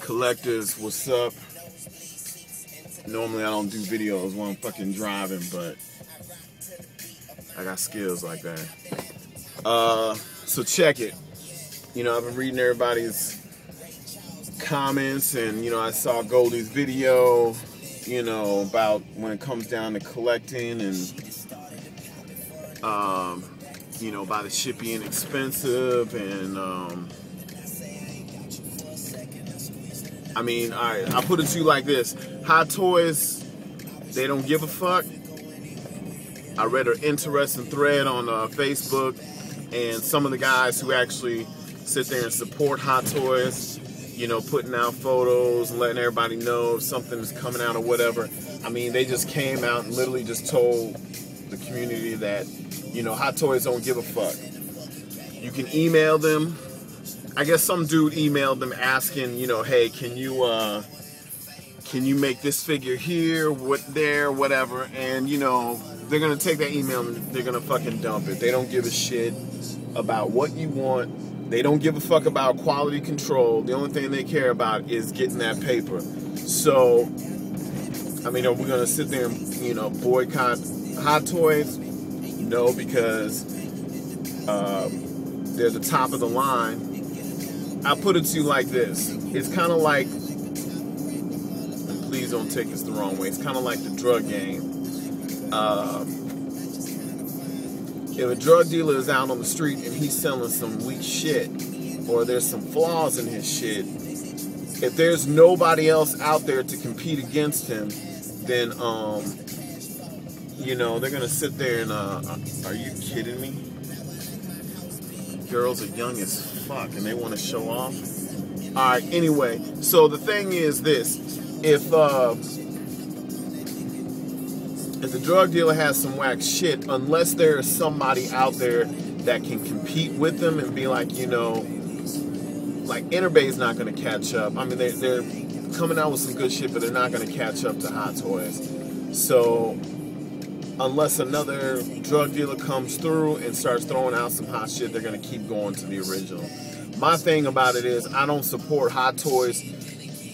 Collectors, what's up? Normally I don't do videos when I'm fucking driving, but I got skills like that. So check it. You know, I've been reading everybody's comments, and you know, I saw Goldie's video, you know, about when it comes down to collecting, and you know, about the shit being expensive, and I mean, alright, I'll put it to you like this. Hot Toys, they don't give a fuck. I read an interesting thread on Facebook, and some of the guys who actually sit there and support Hot Toys, you know, putting out photos and letting everybody know if something is coming out or whatever. I mean, they just came out and literally just told the community that, you know, Hot Toys don't give a fuck. You can email them. I guess some dude emailed them asking, you know, hey, can you make this figure here, whatever, and you know, they're gonna take that email and they're gonna fucking dump it. They don't give a shit about what you want. They don't give a fuck about quality control. The only thing they care about is getting that paper. So, I mean, are we gonna sit there and, you know, boycott Hot Toys? No, because they're the top of the line. I put it to you like this. It's kind of like, and please don't take this the wrong way, it's kind of like the drug game. If a drug dealer is out on the street and he's selling some weak shit, or there's some flaws in his shit, if there's nobody else out there to compete against him, then, you know, they're going to sit there and, are you kidding me? Girls are young as fuck and they want to show off. Alright, anyway, so the thing is this. If the drug dealer has some whack shit, unless there is somebody out there that can compete with them and be like, you know, like Interbay's not going to catch up. I mean, they're coming out with some good shit, but they're not going to catch up to Hot Toys. So unless another drug dealer comes through and starts throwing out some hot shit, they're going to keep going to the original. My thing about it is I don't support Hot Toys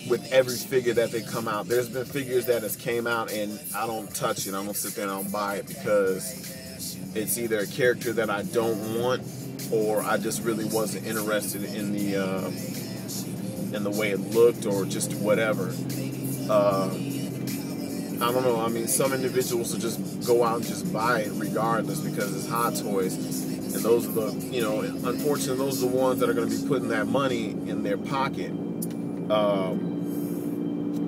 with every figure that they come out. There's been figures that has came out and I don't touch it. I don't sit there and I don't buy it because it's either a character that I don't want, or I just really wasn't interested in the way it looked, or just whatever. I don't know. I mean, some individuals will just go out and just buy it regardless because it's Hot Toys. And those are the, you know, unfortunately, those are the ones that are going to be putting that money in their pocket.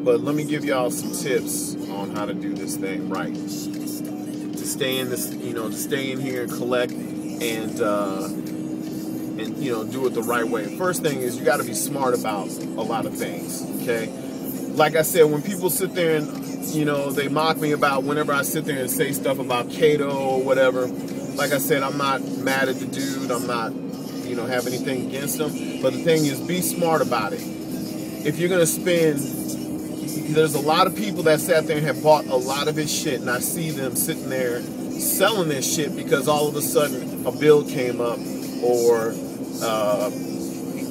But let me give y'all some tips on how to do this thing right. To stay in this, you know, to stay in here and collect and you know, do it the right way. First thing is you got to be smart about a lot of things, okay? Like I said, when people sit there and, you know, they mock me about whenever I sit there and say stuff about Kato or whatever. Like I said, I'm not mad at the dude. I'm not, you know, have anything against him. But the thing is, be smart about it. If you're going to spend, there's a lot of people that sat there and have bought a lot of his shit, and I see them sitting there selling this shit because all of a sudden a bill came up, or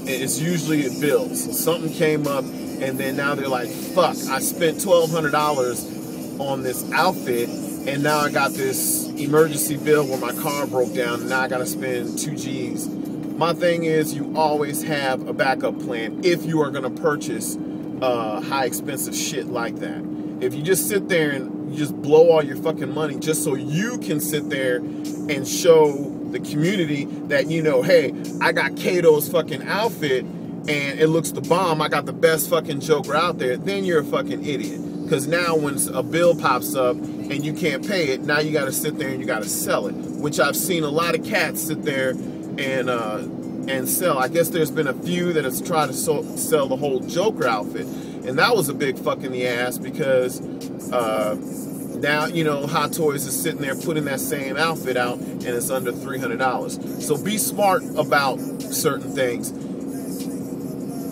it's usually bills. Something came up, and then now they're like, fuck, I spent $1,200 on this outfit, and now I got this emergency bill where my car broke down, and now I got to spend 2 G's. My thing is, you always have a backup plan if you are going to purchase high expensive shit like that. If you just sit there and you just blow all your fucking money just so you can sit there and show the community that, you know, hey, I got Kato's fucking outfit and it looks the bomb, I got the best fucking Joker out there, then you're a fucking idiot. Because now when a bill pops up and you can't pay it, now you got to sit there and you got to sell it. Which I've seen a lot of cats sit there and sell. I guess there's been a few that has tried to sell the whole Joker outfit. And that was a big fuck in the ass because now, you know, Hot Toys is sitting there putting that same outfit out and it's under $300. So be smart about certain things.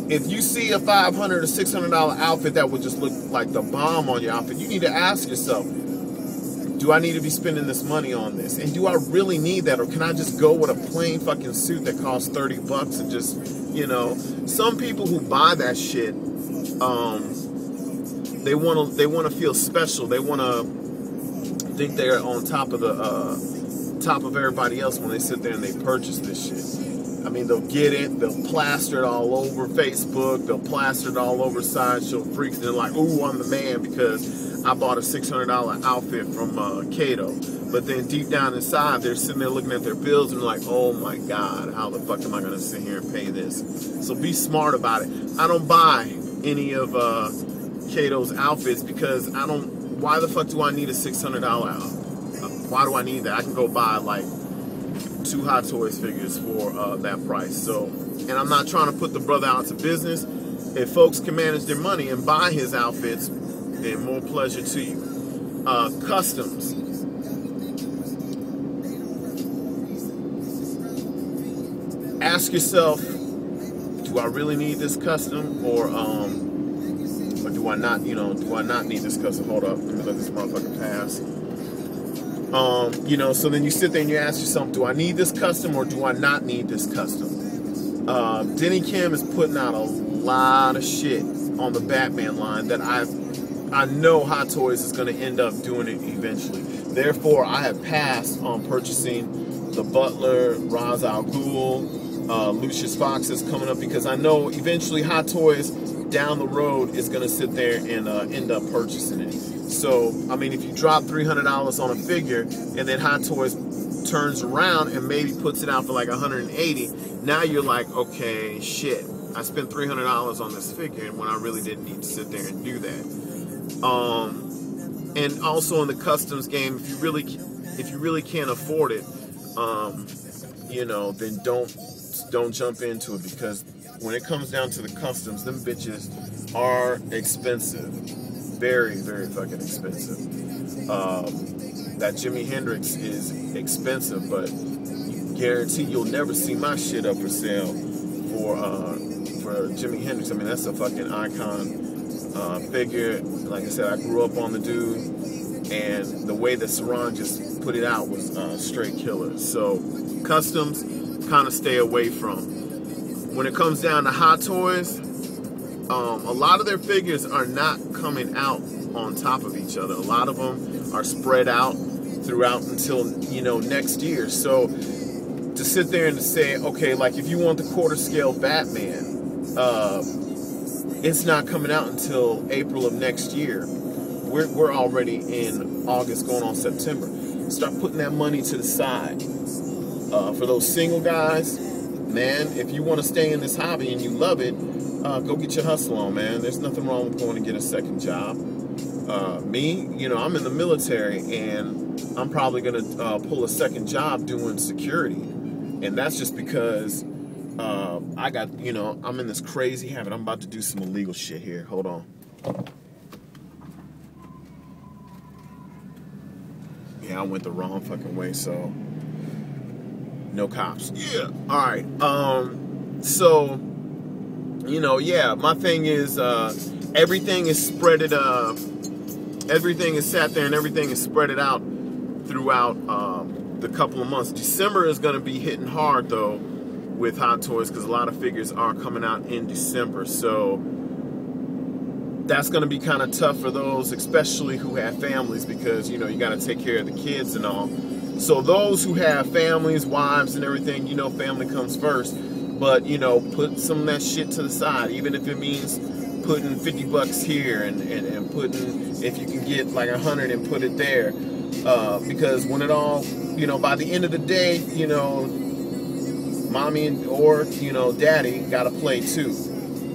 If you see a $500 or $600 outfit that would just look like the bomb on your outfit, you need to ask yourself, do I need to be spending this money on this? And do I really need that? Or can I just go with a plain fucking suit that costs $30 and just You know, some people who buy that shit, they want to feel special. They want to think they're on top of everybody else when they sit there and they purchase this shit. I mean, they'll get it, they'll plaster it all over Facebook, they'll plaster it all over Sideshow Freaks, and they're like, ooh, I'm the man because I bought a $600 outfit from Kato. But then deep down inside, they're sitting there looking at their bills and they're like, oh my God, how the fuck am I gonna sit here and pay this? So be smart about it. I don't buy any of Kato's outfits because why the fuck do I need a $600 outfit? Why do I need that? I can go buy like 2 Hot Toys figures for that price. So, and I'm not trying to put the brother out to business. If folks can manage their money and buy his outfits, then more pleasure to you. Customs. Ask yourself, do I really need this custom, or do I not? You know, do I not need this custom? Hold up, let me let this motherfucker pass. You know, so then you sit there and you ask yourself, do I need this custom or do I not need this custom? Denny Kim is putting out a lot of shit on the Batman line that I know Hot Toys is going to end up doing it eventually. Therefore, I have passed on purchasing the Butler, Ra's al Ghul, Lucius Fox is coming up because I know eventually Hot Toys down the road is going to sit there and end up purchasing it. So, I mean, if you drop $300 on a figure and then Hot Toys turns around and maybe puts it out for like $180, now you're like, okay, shit, I spent $300 on this figure when I really didn't need to sit there and do that. And also in the customs game, if you really can't afford it, you know, then don't jump into it, because when it comes down to the customs, them bitches are expensive. Very, very fucking expensive. That Jimi Hendrix is expensive, but guarantee you'll never see my shit up for sale for Jimi Hendrix. I mean, that's a fucking icon figure. Like I said, I grew up on the dude, and the way that Saran just put it out was straight killer. So customs, kind of stay away from. When it comes down to Hot Toys, a lot of their figures are not coming out on top of each other. A lot of them are spread out throughout until, you know, next year. So to sit there and to say, okay, like if you want the quarter scale Batman, it's not coming out until April of next year. We're already in August, going on September. Start putting that money to the side. For those single guys, man, if you want to stay in this hobby and you love it, go get your hustle on, man. There's nothing wrong with going to get a second job. Me, you know, I'm in the military, and I'm probably going to pull a second job doing security. And that's just because I got, you know, I'm in this crazy habit. I'm about to do some illegal shit here. Hold on. Yeah, I went the wrong fucking way, so no cops. Yeah. All right. So, you know, yeah, my thing is everything is spreaded everything is sat there and everything is spreaded out throughout the couple of months. December is going to be hitting hard though with Hot Toys, because a lot of figures are coming out in December. So that's going to be kind of tough for those, especially who have families, because, you know, you got to take care of the kids and all. So those who have families, wives and everything, you know, family comes first. But, you know, put some of that shit to the side, even if it means putting 50 bucks here and putting, if you can get like 100 and put it there. Because when it all, you know, by the end of the day, you know, mommy or, you know, daddy got to play too.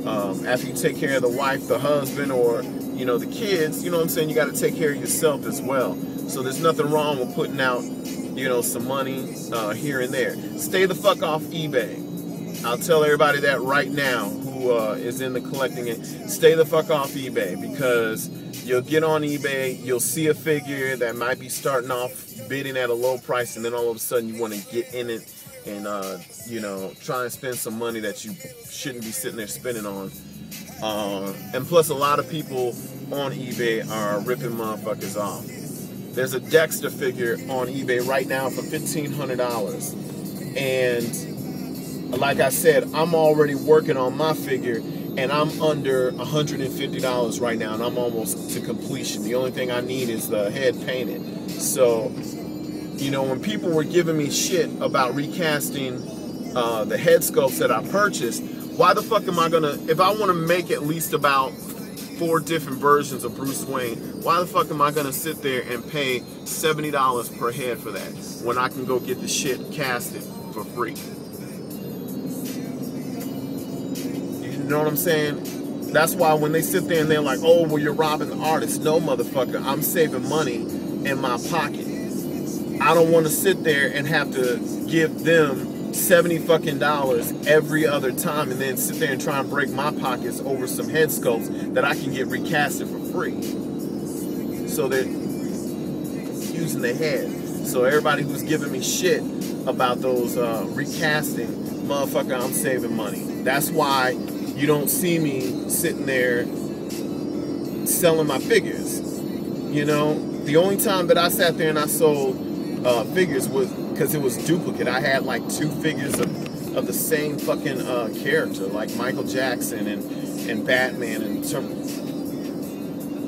After you take care of the wife, the husband, or, you know, the kids, you know what I'm saying, you got to take care of yourself as well. So there's nothing wrong with putting out, you know, some money here and there. Stay the fuck off eBay. I'll tell everybody that right now who is in the collecting it. Stay the fuck off eBay, because you'll get on eBay, you'll see a figure that might be starting off bidding at a low price, and then all of a sudden you want to get in it and, you know, try and spend some money that you shouldn't be sitting there spending on. And plus, a lot of people on eBay are ripping motherfuckers off. There's a Dexter figure on eBay right now for $1,500. And like I said, I'm already working on my figure, and I'm under $150 right now, and I'm almost to completion. The only thing I need is the head painted. So, you know, when people were giving me shit about recasting the head sculpts that I purchased, why the fuck am I gonna, if I want to make at least about 4 different versions of Bruce Wayne, why the fuck am I gonna sit there and pay $70 per head for that when I can go get the shit casted for free? You know what I'm saying? That's why when they sit there and they're like, oh, well, you're robbing the artist. No, motherfucker, I'm saving money in my pocket. I don't want to sit there and have to give them $70 fucking every other time and then sit there and try and break my pockets over some head sculpts that I can get recasted for free. So they're using the head. So everybody who's giving me shit about those recasting, motherfucker, I'm saving money. That's why you don't see me sitting there selling my figures. You know, the only time that I sat there and I sold figures was because it was duplicate. I had like 2 figures of the same fucking character, like Michael Jackson and Batman, and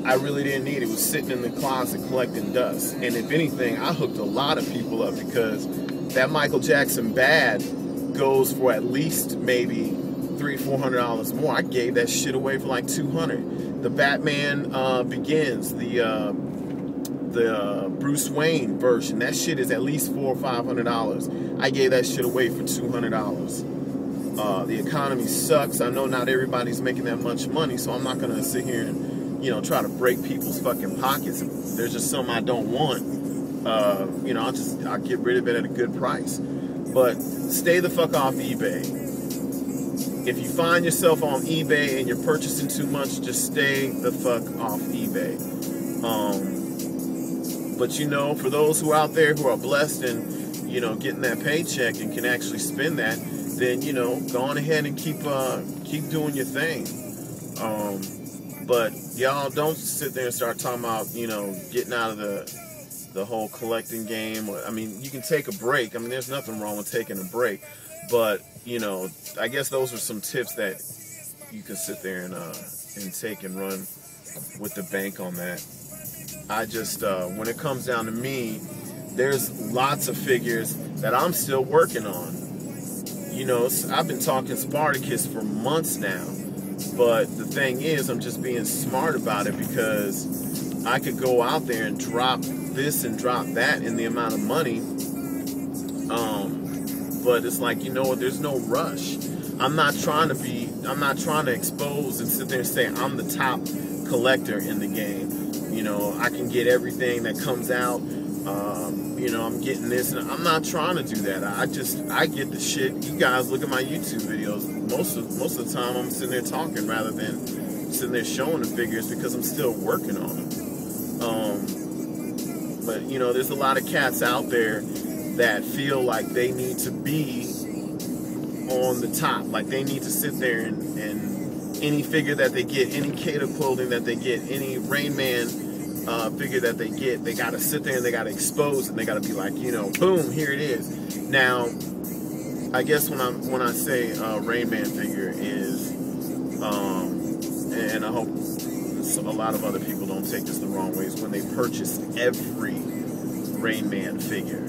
I really didn't need it. It was sitting in the closet collecting dust. And if anything, I hooked a lot of people up because that Michael Jackson bad goes for at least maybe $300-400 more. I gave that shit away for like $200. The Batman Begins, the Bruce Wayne version, that shit is at least $400 or $500. I gave that shit away for $200. The economy sucks. I know not everybody's making that much money, so I'm not gonna sit here and, you know, try to break people's fucking pockets. If there's just something I don't want, you know, I'll get rid of it at a good price. But stay the fuck off eBay. If you find yourself on eBay and you're purchasing too much, just stay the fuck off eBay. But you know, for those who are out there who are blessed and, you know, getting that paycheck and can actually spend that, then, you know, go on ahead and keep doing your thing. But y'all don't sit there and start talking about, you know, getting out of the whole collecting game. I mean, you can take a break. I mean, there's nothing wrong with taking a break. But, you know, I guess those are some tips that you can sit there and take and run with the bank on that. I just, when it comes down to me, there's lots of figures that I'm still working on. You know, I've been talking Spartacus for months now, but the thing is, I'm just being smart about it because I could go out there and drop this and drop that in the amount of money. But it's like, you know what, there's no rush. I'm not trying to expose and sit there and say I'm the top collector in the game. You know, I can get everything that comes out. You know, I'm getting this, and I'm not trying to do that. I get the shit. You guys look at my YouTube videos. Most of the time, I'm sitting there talking rather than sitting there showing the figures because I'm still working on them. But you know, there's a lot of cats out there that feel like they need to be on the top, like they need to sit there and any figure that they get, any Kato clothing that they get, any Rain Man figure that they get, they gotta sit there and they gotta expose it. They gotta be like, you know, boom, here it is. Now, I guess when I say Rain Man figure is, and I hope a lot of other people don't take this the wrong way, is when they purchase every Rain Man figure.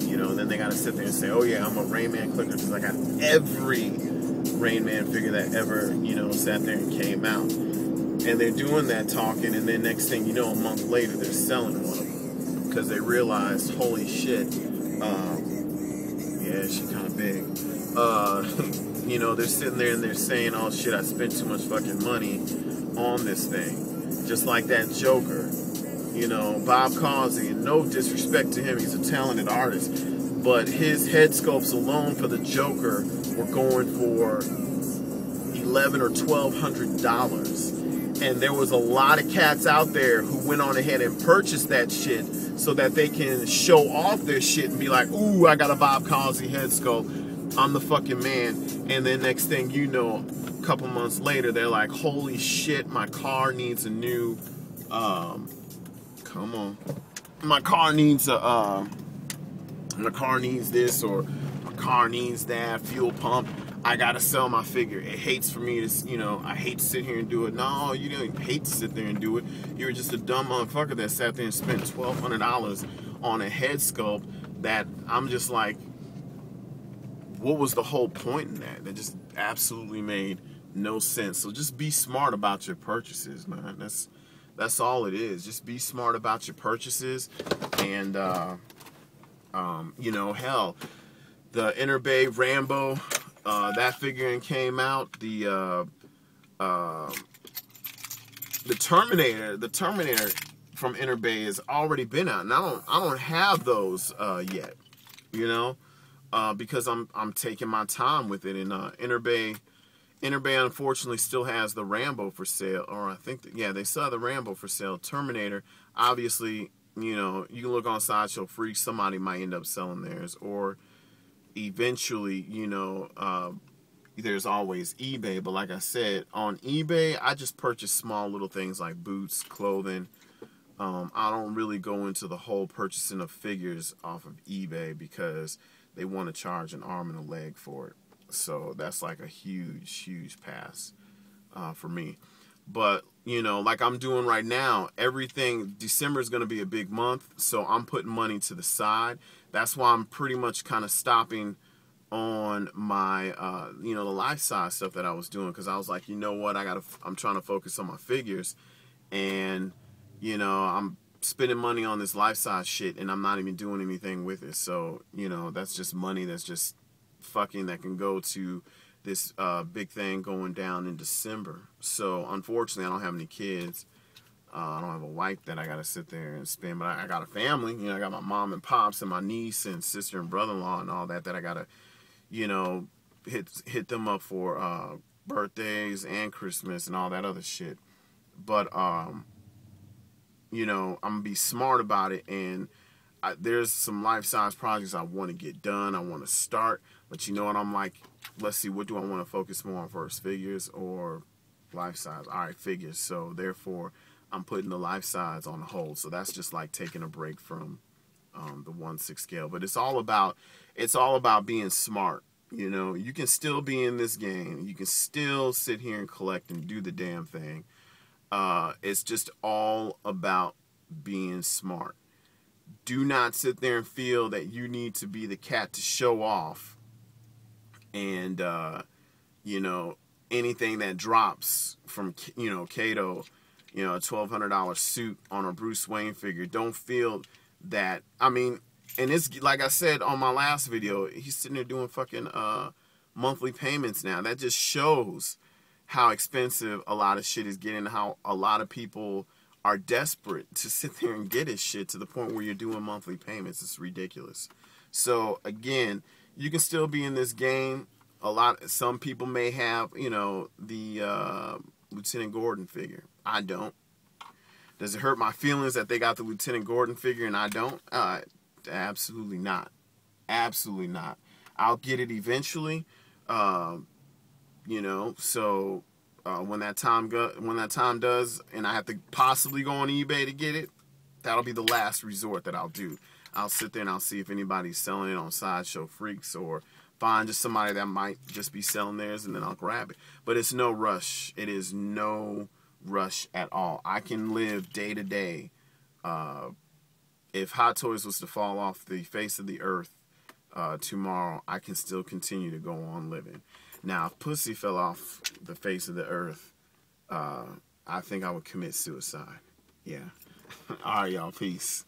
You know, and then they gotta sit there and say, oh yeah, I'm a Rain Man clicker because I got every Rain Man figure that ever, you know, sat there and came out. And they're doing that talking, and then next thing you know, a month later, they're selling one of them because they realized, holy shit, yeah, she's kind of big. You know, they're sitting there and they're saying, oh shit, I spent too much fucking money on this thing. Just like that Joker. You know, Bob Causey, no disrespect to him, he's a talented artist, but his head sculpts alone for the Joker were going for $1,100 or $1,200. And there was a lot of cats out there who went on ahead and purchased that shit so that they can show off their shit and be like, ooh, I got a Bob Causey head sculpt, I'm the fucking man. And then next thing you know, a couple months later, they're like, holy shit, my car needs a new, come on. My car needs a, my car needs this, or my car needs that fuel pump. I gotta sell my figure. It hates for me to, you know, I hate to sit here and do it. No, you don't hate to sit there and do it. You're just a dumb motherfucker that sat there and spent $1,200 on a head sculpt that I'm just like, what was the whole point in that? That just absolutely made no sense. So just be smart about your purchases, man. That's all it is. Just be smart about your purchases. And, you know, hell, the Interbay Rambo, that figurine came out. The Terminator from Interbay has already been out. And I don't have those yet, you know, because I'm taking my time with it. And Interbay unfortunately still has the Rambo for sale, or I think yeah, they still have the Rambo for sale. Terminator, obviously, you know, you can look on Sideshow Freaks, somebody might end up selling theirs, or eventually, you know, there's always eBay. But like I said, on eBay, I just purchase small little things like boots, clothing. I don't really go into the whole purchasing of figures off of eBay because they want to charge an arm and a leg for it. So that's like a huge pass for me. But, you know, like I'm doing right now, everything, December is going to be a big month, so I'm putting money to the side. That's why I'm pretty much kind of stopping on my, you know, the life size stuff that I was doing, because I was like, you know what, I'm trying to focus on my figures, and, you know, I'm spending money on this life size shit, and I'm not even doing anything with it. So, you know, that's just money that's just fucking that can go to this big thing going down in December. So unfortunately, I don't have any kids. I don't have a wife that I gotta sit there and spend, but I got a family. You know, I got my mom and pops and my niece and sister and brother-in-law and all that I gotta, you know, hit them up for birthdays and Christmas and all that other shit. But you know, I'm gonna be smart about it, and there's some life-size projects I want to get done. I want to start, but you know what? I'm like, let's see, what do I want to focus more on first, figures or life-size? All right, figures. So therefore, I'm putting the life-size on hold. So that's just like taking a break from the 1/6 scale. But it's all about being smart. You know, you can still be in this game. You can still sit here and collect and do the damn thing. It's just all about being smart. Do not sit there and feel that you need to be the cat to show off. And, you know, anything that drops from, you know, Kato, you know, a $1,200 suit on a Bruce Wayne figure, don't feel that, I mean, and it's, like I said on my last video, he's sitting there doing fucking monthly payments now. That just shows how expensive a lot of shit is getting, how a lot of people are desperate to sit there and get his shit to the point where you're doing monthly payments. It's ridiculous. So again, you can still be in this game. Some people may have, you know, the Lieutenant Gordon figure. I don't. Does it hurt my feelings that they got the Lieutenant Gordon figure and I don't? Absolutely not. Absolutely not. I'll get it eventually. You know, so when that time does, and I have to possibly go on eBay to get it, that'll be the last resort that I'll do. I'll sit there and I'll see if anybody's selling it on Sideshow Freaks, or find just somebody that might just be selling theirs, and then I'll grab it. But it's no rush. It is no rush at all. I can live day to day. If Hot Toys was to fall off the face of the earth tomorrow, I can still continue to go on living. Now, if pussy fell off the face of the earth, I think I would commit suicide. Yeah. All right, y'all. Peace.